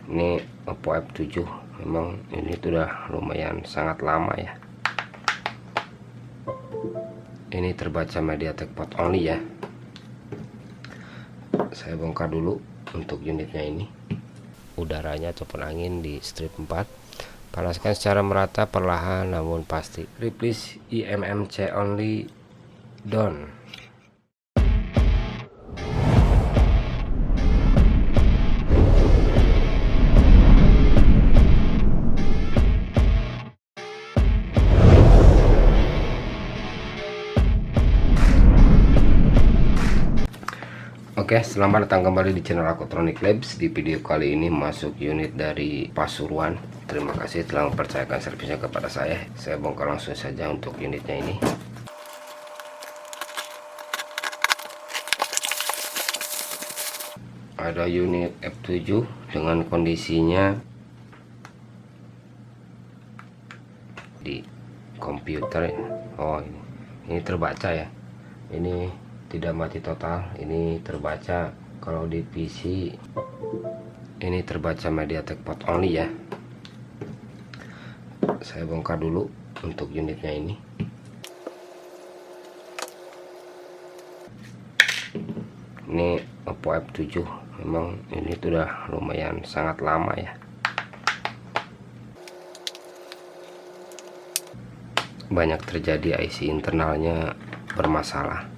Ini Oppo F7. Memang ini sudah lumayan sangat lama ya. Ini terbaca MediaTek port only ya. Saya bongkar dulu untuk unitnya ini. Udaranya ataupun angin di strip 4. Panaskan secara merata perlahan namun pasti. Replace eMMC only done. Oke, selamat datang kembali di channel Aquatronic Labs. Di video kali ini masuk unit dari Pasuruan. Terima kasih telah mempercayakan servisnya kepada saya. Saya bongkar langsung saja untuk unitnya ini. Ada unit F7 dengan kondisinya di komputer. Oh, ini terbaca ya. Ini tidak mati total, ini terbaca. Kalau di PC ini terbaca MediaTek port only ya. Saya bongkar dulu untuk unitnya ini. Ini Oppo F7. Memang ini sudah lumayan sangat lama ya. Banyak terjadi IC internalnya bermasalah.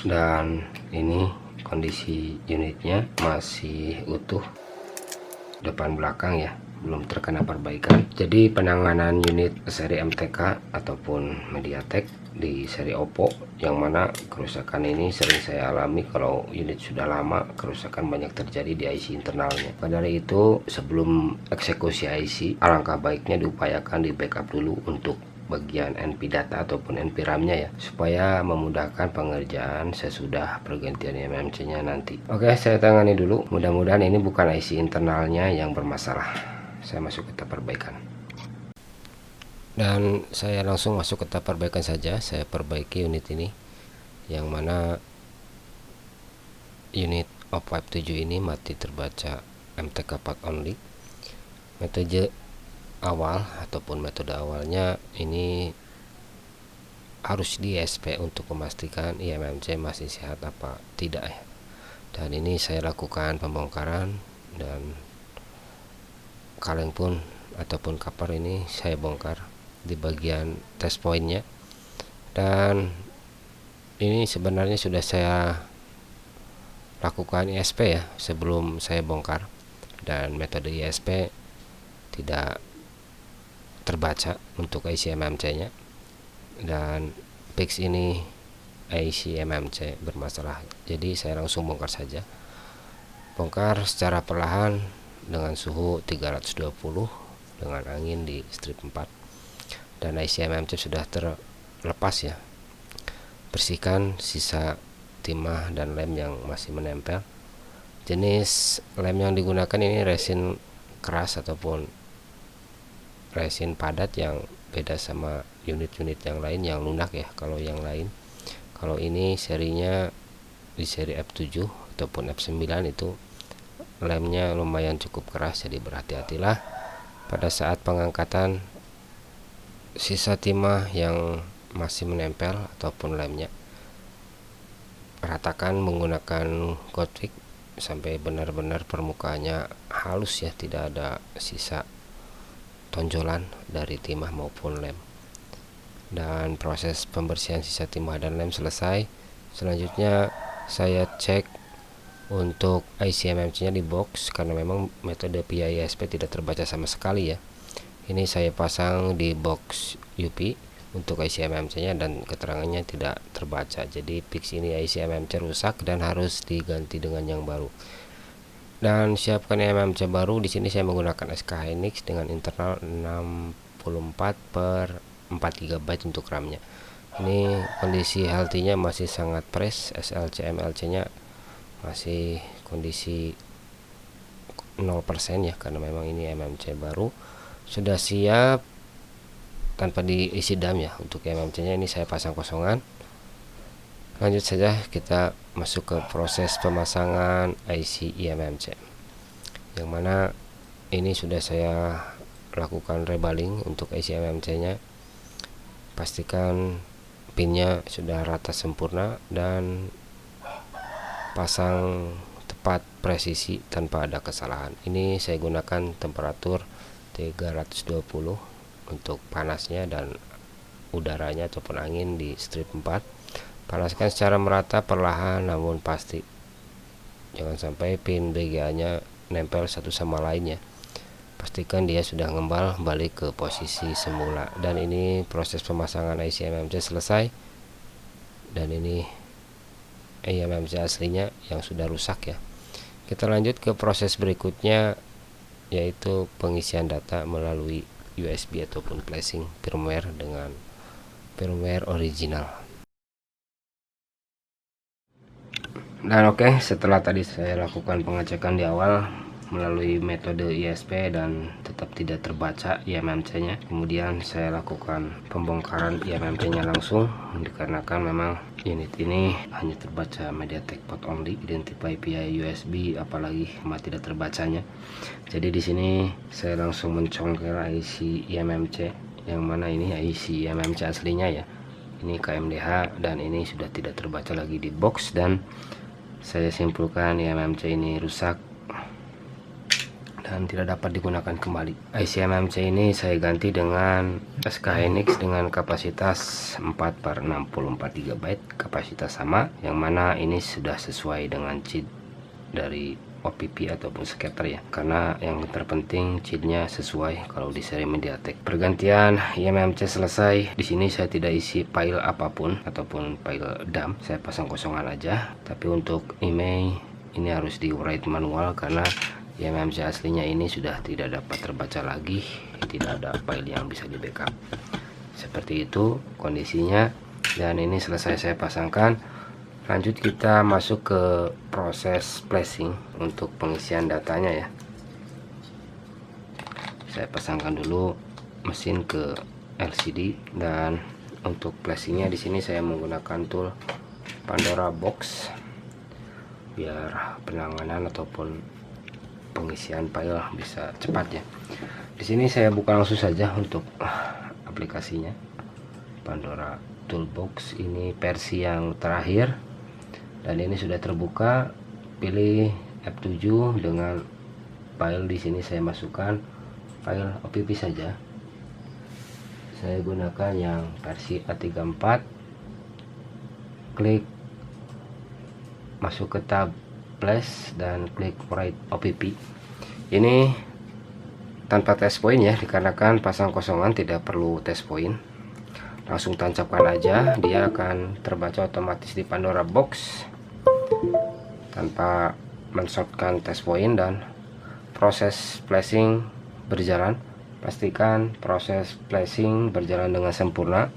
Dan ini kondisi unitnya masih utuh depan belakang ya, belum terkena perbaikan. Jadi penanganan unit seri MTK ataupun MediaTek di seri Oppo, yang mana kerusakan ini sering saya alami. Kalau unit sudah lama, kerusakan banyak terjadi di IC internalnya. Pada dari itu, sebelum eksekusi IC, alangkah baiknya diupayakan di backup dulu untuk bagian NP data ataupun NP RAM-nya ya, supaya memudahkan pengerjaan sesudah pergantian eMMC nya nanti. Oke, saya tangani dulu. Mudah-mudahan ini bukan IC internalnya yang bermasalah. Saya masuk ke tahap perbaikan. Dan saya langsung masuk ke tahap perbaikan saja. Saya perbaiki unit ini, yang mana unit Oppo F7 ini mati terbaca MTK port only. Metode awalnya ini harus di SP untuk memastikan eMMC masih sehat apa tidak ya. Dan ini saya lakukan pembongkaran, dan kaleng pun ataupun cover ini saya bongkar di bagian test pointnya. Dan ini sebenarnya sudah saya lakukan ISP ya sebelum saya bongkar, dan metode ISP tidak terbaca untuk IC eMMC nya, dan fix ini IC eMMC bermasalah. Jadi saya langsung bongkar saja. Bongkar secara perlahan dengan suhu 320 dengan angin di strip 4, dan IC eMMC sudah terlepas ya. Bersihkan sisa timah dan lem yang masih menempel. Jenis lem yang digunakan ini resin keras ataupun resin padat, yang beda sama unit-unit yang lain yang lunak ya. Kalau yang lain, kalau ini serinya di seri F7 ataupun F9 itu lemnya lumayan cukup keras, jadi berhati-hatilah pada saat pengangkatan sisa timah yang masih menempel ataupun lemnya. Ratakan menggunakan Goldwick sampai benar-benar permukaannya halus ya, tidak ada sisa tonjolan dari timah maupun lem. Dan proses pembersihan sisa timah dan lem selesai. Selanjutnya saya cek untuk IC eMMC nya di box, karena memang metode PISP tidak terbaca sama sekali ya. Ini saya pasang di box UP untuk IC MMC nya dan keterangannya tidak terbaca. Jadi fix ini IC MMC rusak dan harus diganti dengan yang baru. Dan siapkan MMC baru. Di sini saya menggunakan SK Hynix dengan internal 64 per 4 GB untuk RAM-nya. Ini kondisi healthy-nya masih sangat fresh, SLC MLC nya masih kondisi 0% ya, karena memang ini MMC baru. Sudah siap tanpa diisi dam ya. Untuk MMC nya ini saya pasang kosongan. Lanjut saja kita masuk ke proses pemasangan IC eMMC, yang mana ini sudah saya lakukan rebaling untuk IC eMMC nya. Pastikan pinnya sudah rata sempurna dan pasang tepat presisi tanpa ada kesalahan. Ini saya gunakan temperatur 320 untuk panasnya dan udaranya ataupun angin di strip 4. Panaskan secara merata, perlahan namun pasti. Jangan sampai pin BGA nya nempel satu sama lainnya. Pastikan dia sudah ngembal balik ke posisi semula. Dan ini proses pemasangan IC eMMC selesai. Dan ini eMMC aslinya yang sudah rusak ya. Kita lanjut ke proses berikutnya, yaitu pengisian data melalui USB ataupun flashing firmware dengan firmware original. Dan oke, setelah tadi saya lakukan pengecekan di awal melalui metode ISP dan tetap tidak terbaca eMMC nya, kemudian saya lakukan pembongkaran eMMC nya langsung, dikarenakan memang unit ini hanya terbaca MediaTek port only, identify via USB, apalagi tidak terbacanya. Jadi di sini saya langsung mencongkel IC eMMC, yang mana ini IC eMMC aslinya ya. Ini KMDH dan ini sudah tidak terbaca lagi di box, dan saya simpulkan eMMC ini rusak dan tidak dapat digunakan kembali. IC eMMC ini saya ganti dengan SK Hynix dengan kapasitas 4/64 GB, kapasitas sama, yang mana ini sudah sesuai dengan chip dari OPP ataupun scatter ya, karena yang terpenting chipnya sesuai kalau di seri MediaTek. Pergantian eMMC selesai. Di sini saya tidak isi file apapun ataupun file DAM, saya pasang kosongan aja. Tapi untuk IMEI ini harus di write manual karena eMMC aslinya ini sudah tidak dapat terbaca lagi, tidak ada file yang bisa di backup. Seperti itu kondisinya. Dan ini selesai saya pasangkan. Lanjut kita masuk ke proses flashing untuk pengisian datanya ya. Saya pasangkan dulu mesin ke LCD, dan untuk flashingnya di sini saya menggunakan tool Pandora Box biar penanganan ataupun pengisian file bisa cepat ya. Di sini saya buka langsung saja untuk aplikasinya. Pandora Toolbox ini versi yang terakhir. Dan ini sudah terbuka. Pilih F7 dengan file. Di sini saya masukkan file OPP saja. Saya gunakan yang versi A34. Klik masuk ke tab flash dan klik write OPP. Ini tanpa test point ya, dikarenakan pasang kosongan tidak perlu test point. Langsung tancapkan aja, dia akan terbaca otomatis di Pandora Box tanpa menshotkan test point. Dan proses flashing berjalan. Pastikan proses flashing berjalan dengan sempurna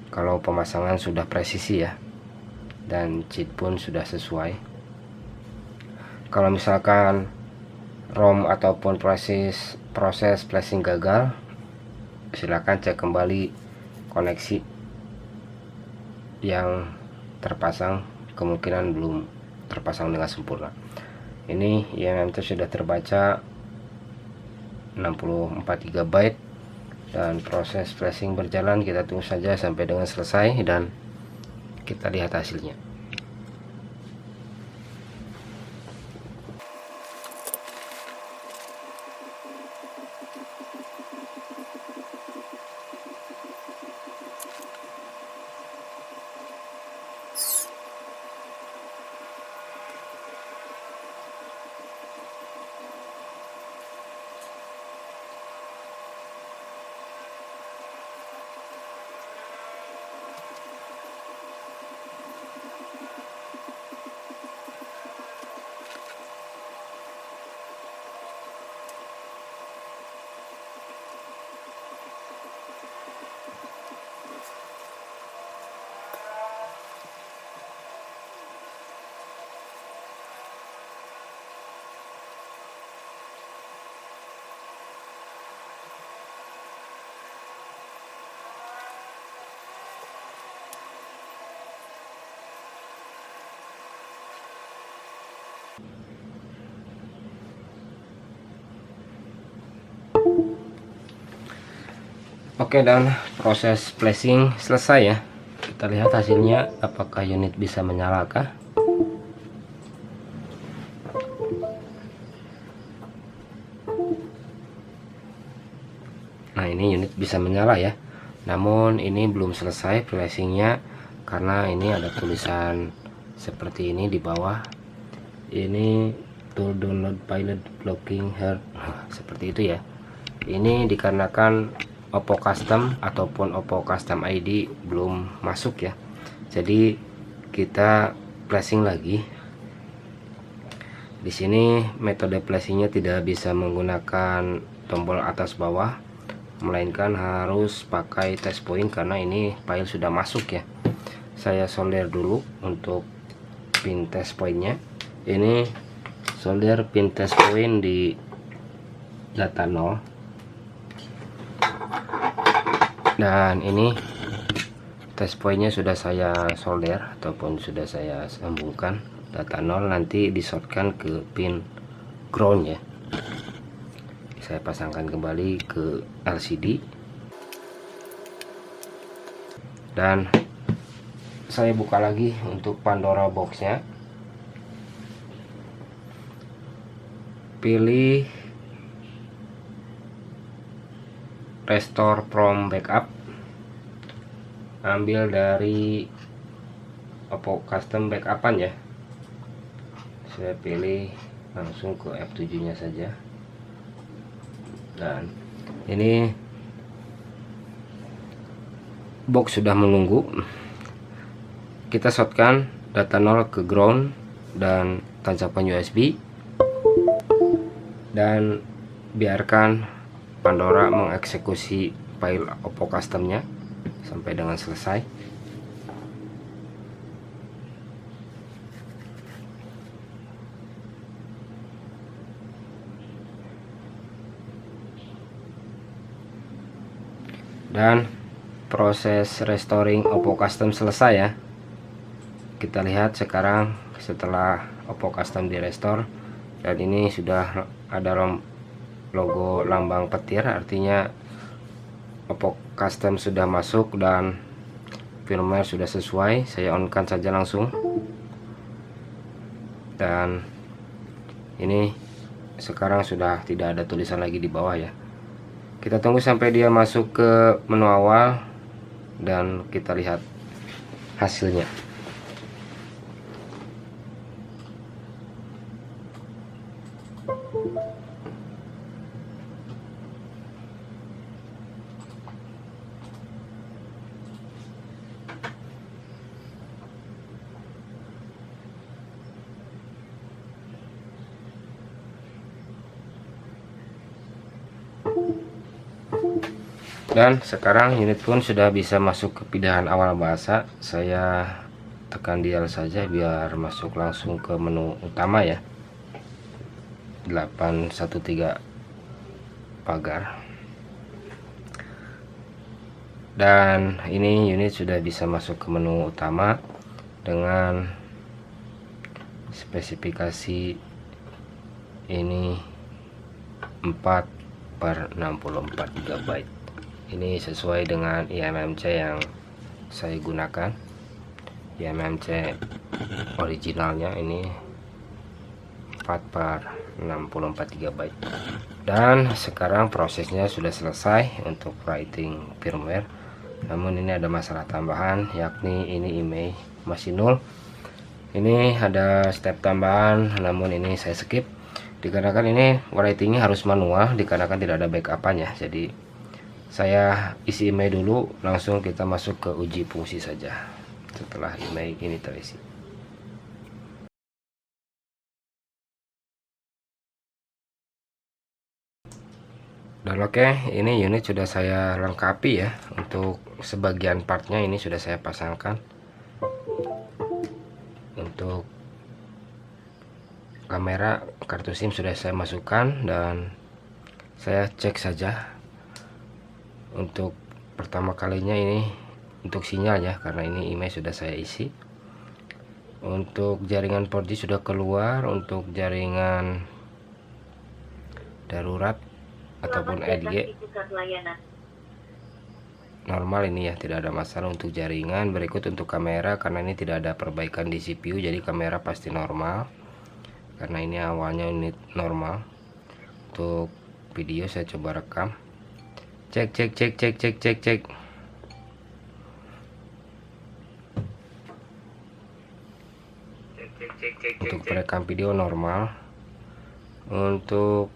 kalau pemasangan sudah presisi ya, dan chip pun sudah sesuai. Kalau misalkan ROM ataupun proses flashing gagal, silakan cek kembali koneksi yang terpasang, kemungkinan belum terpasang dengan sempurna. Ini eMMC sudah terbaca 64 GB dan proses flashing berjalan. Kita tunggu saja sampai dengan selesai dan kita lihat hasilnya. Oke, dan proses flashing selesai ya. Kita lihat hasilnya, apakah unit bisa menyalakah. Nah, ini unit bisa menyala ya. Namun ini belum selesai flashingnya, karena ini ada tulisan seperti ini di bawah. Ini to download pilot blocking here, seperti itu ya. Ini dikarenakan Oppo Custom ataupun Oppo Custom ID belum masuk ya. Jadi kita flashing lagi. Di sini metode flashingnya tidak bisa menggunakan tombol atas bawah, melainkan harus pakai test point karena ini file sudah masuk ya. Saya solder dulu untuk pin test pointnya. Ini solder pin test point di data 0, dan ini test pointnya sudah saya solder ataupun sudah saya sambungkan. Data 0 nanti disortkan ke pin ground ya. Saya pasangkan kembali ke LCD, dan saya buka lagi untuk Pandora boxnya. Pilih restore from backup, ambil dari Oppo Custom backupan ya. Saya pilih langsung ke F7 nya saja, dan ini box sudah menunggu. Kita shotkan data 0 ke ground dan tancapan USB, dan biarkan Pandora mengeksekusi file Oppo Customnya sampai dengan selesai. Dan proses restoring Oppo Custom selesai ya. Kita lihat sekarang setelah Oppo Custom di restore, dan ini sudah ada logo lambang petir, artinya Oppo Custom sudah masuk dan firmware sudah sesuai. Saya on kan saja langsung, dan ini sekarang sudah tidak ada tulisan lagi di bawah ya. Kita tunggu sampai dia masuk ke menu awal dan kita lihat hasilnya. Dan sekarang unit pun sudah bisa masuk ke pindahan awal bahasa. Saya tekan dial saja biar masuk langsung ke menu utama ya. 813 pagar. Dan ini unit sudah bisa masuk ke menu utama dengan spesifikasi ini 4/64 GB. Ini sesuai dengan eMMC yang saya gunakan. eMMC originalnya ini 4/64 GB. Dan sekarang prosesnya sudah selesai untuk writing firmware. Namun ini ada masalah tambahan, yakni ini email masih 0. Ini ada step tambahan, namun ini saya skip dikarenakan ini writingnya harus manual, dikarenakan tidak ada backupannya. Jadi saya isi email dulu, langsung kita masuk ke uji fungsi saja setelah email ini terisi. Dan oke, ini unit sudah saya lengkapi ya. Untuk sebagian partnya ini sudah saya pasangkan. Untuk kamera, kartu SIM sudah saya masukkan, dan saya cek saja. Untuk pertama kalinya ini untuk sinyal ya, karena ini email sudah saya isi. Untuk jaringan 4G sudah keluar. Untuk jaringan darurat ataupun EDG normal ini ya, tidak ada masalah untuk jaringan. Berikut untuk kamera, karena ini tidak ada perbaikan di CPU, jadi kamera pasti normal karena ini awalnya unit normal. Untuk video saya coba rekam, cek cek cek cek cek cek cek. Untuk perekam video normal. Untuk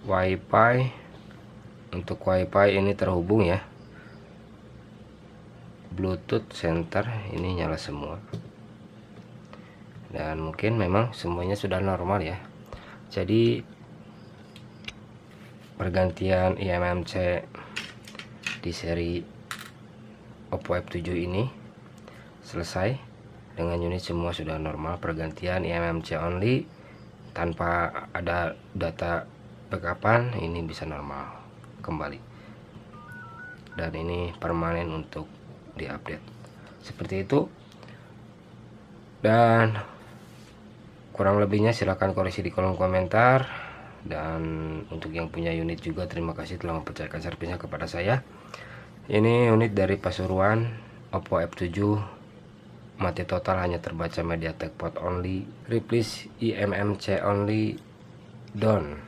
WiFi, ini terhubung ya, Bluetooth center ini nyala semua, dan mungkin memang semuanya sudah normal ya. Jadi pergantian eMMC di seri Oppo F7 ini selesai dengan unit semua sudah normal. Pergantian eMMC only tanpa ada data backupan ini bisa normal kembali, dan ini permanen untuk diupdate seperti itu. Dan kurang lebihnya silahkan koreksi di kolom komentar. Dan untuk yang punya unit juga terima kasih telah mempercayakan servisnya kepada saya. Ini unit dari Pasuruan, Oppo F7, mati total, hanya terbaca MediaTek port only, replace eMMC only, done.